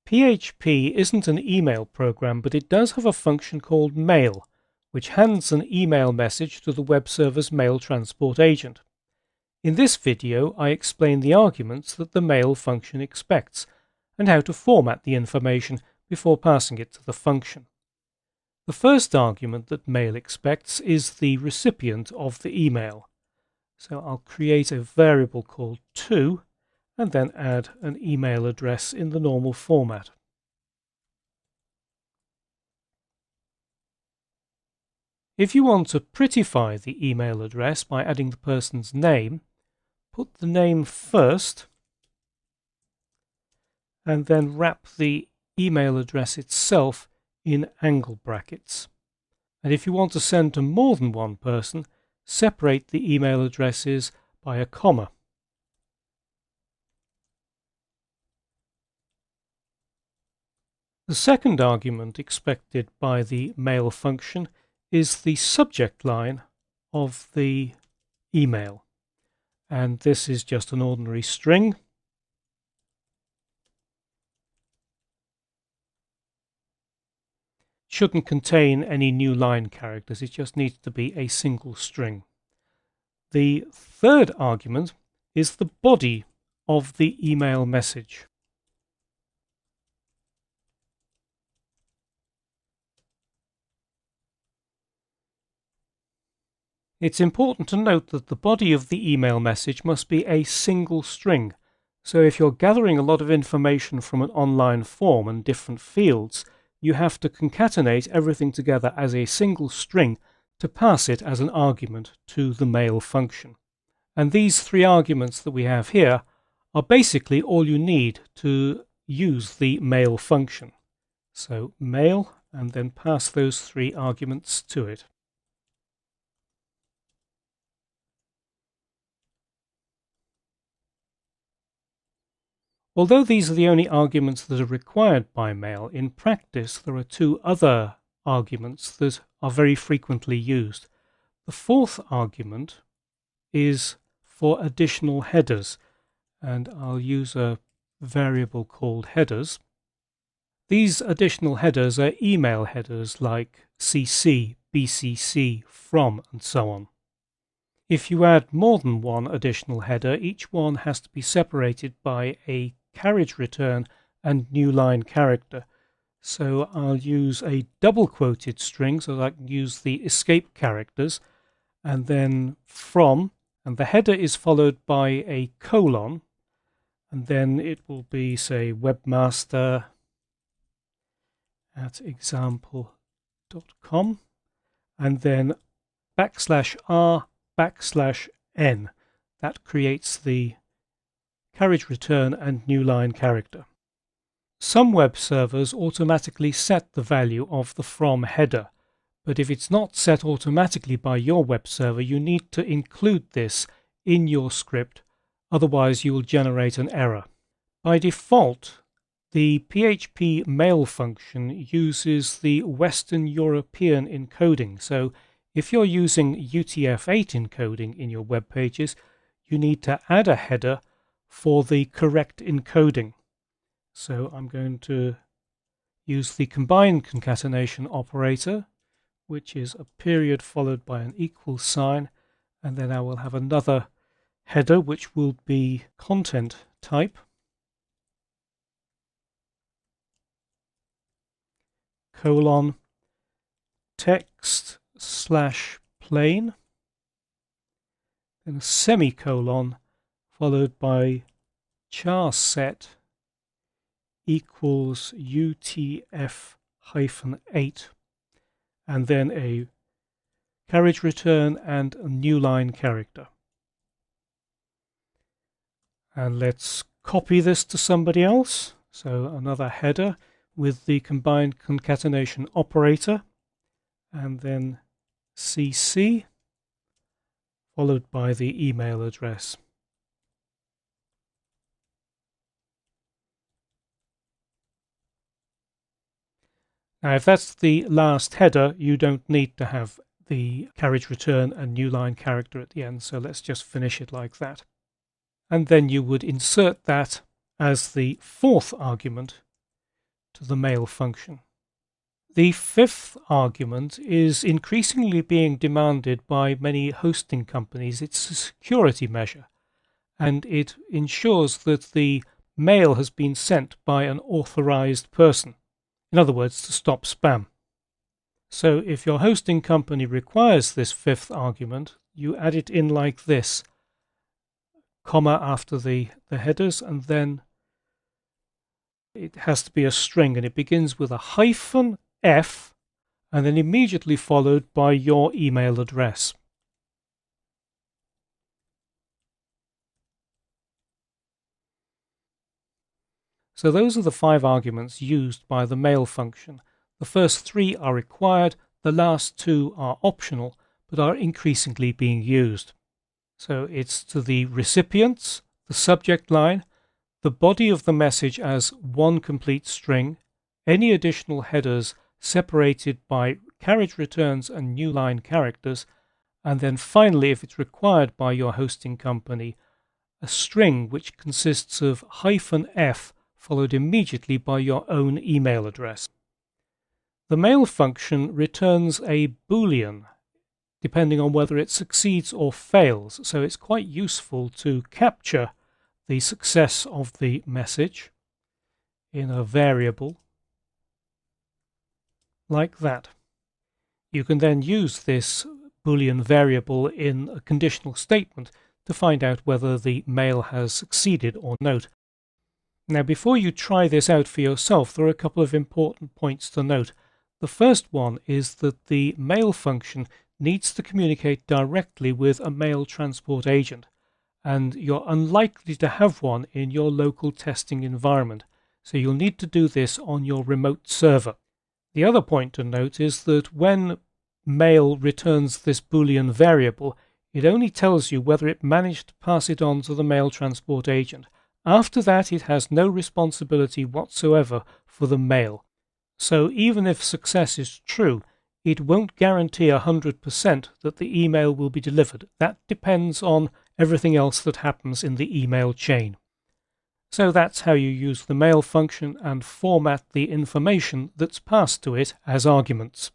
PHP isn't an email program, but it does have a function called mail, which hands an email message to the web server's mail transport agent. In this video, I explain the arguments that the mail function expects and how to format the information before passing it to the function. The first argument that mail expects is the recipient of the email. So I'll create a variable called to and then add an email address in the normal format. If you want to prettify the email address by adding the person's name, put the name first and then wrap the email address itself in angle brackets. And if you want to send to more than one person, separate the email addresses by a comma. The second argument expected by the mail function is the subject line of the email. And this is just an ordinary string. It shouldn't contain any new line characters, it just needs to be a single string. The third argument is the body of the email message. It's important to note that the body of the email message must be a single string. So if you're gathering a lot of information from an online form and different fields, you have to concatenate everything together as a single string to pass it as an argument to the mail function. And these three arguments that we have here are basically all you need to use the mail function. So mail, and then pass those three arguments to it. Although these are the only arguments that are required by mail, in practice there are two other arguments that are very frequently used. The fourth argument is for additional headers, and I'll use a variable called headers. These additional headers are email headers like CC, BCC, from, and so on. If you add more than one additional header, each one has to be separated by a carriage return and new line character. So I'll use a double quoted string so that I can use the escape characters, and then from, and the header is followed by a colon, and then it will be, say, webmaster at example.com, and then \r\n. That creates the carriage return and new line character. Some web servers automatically set the value of the from header, but if it's not set automatically by your web server, you need to include this in your script, otherwise you will generate an error. By default, the PHP mail function uses the Western European encoding, so if you're using UTF-8 encoding in your web pages, you need to add a header for the correct encoding. So I'm going to use the combined concatenation operator, which is a period followed by an equal sign, and then I will have another header which will be content type, colon, text / plain, then a semicolon followed by char set equals UTF-8, and then a carriage return and a new line character. And let's copy this to somebody else. So another header with the combined concatenation operator, and then CC followed by the email address. Now, if that's the last header, you don't need to have the carriage return and new line character at the end, so let's just finish it like that. And then you would insert that as the fourth argument to the mail function. The fifth argument is increasingly being demanded by many hosting companies. It's a security measure, and it ensures that the mail has been sent by an authorized person. In other words, to stop spam. So if your hosting company requires this fifth argument, you add it in like this, comma after the headers, and then it has to be a string, and it begins with a -F and then immediately followed by your email address. So those are the 5 arguments used by the mail function. The first 3 are required, the last 2 are optional, but are increasingly being used. So it's to the recipients, the subject line, the body of the message as one complete string, any additional headers separated by carriage returns and new line characters, and then finally, if it's required by your hosting company, a string which consists of -F followed immediately by your own email address. The mail function returns a Boolean depending on whether it succeeds or fails, so it's quite useful to capture the success of the message in a variable like that. You can then use this Boolean variable in a conditional statement to find out whether the mail has succeeded or not. Now, before you try this out for yourself, there are a couple of important points to note. The first one is that the mail function needs to communicate directly with a mail transport agent, and you're unlikely to have one in your local testing environment, so you'll need to do this on your remote server. The other point to note is that when mail returns this Boolean variable, it only tells you whether it managed to pass it on to the mail transport agent. After that, it has no responsibility whatsoever for the mail. So even if success is true, it won't guarantee 100% that the email will be delivered. That depends on everything else that happens in the email chain. So that's how you use the mail function and format the information that's passed to it as arguments.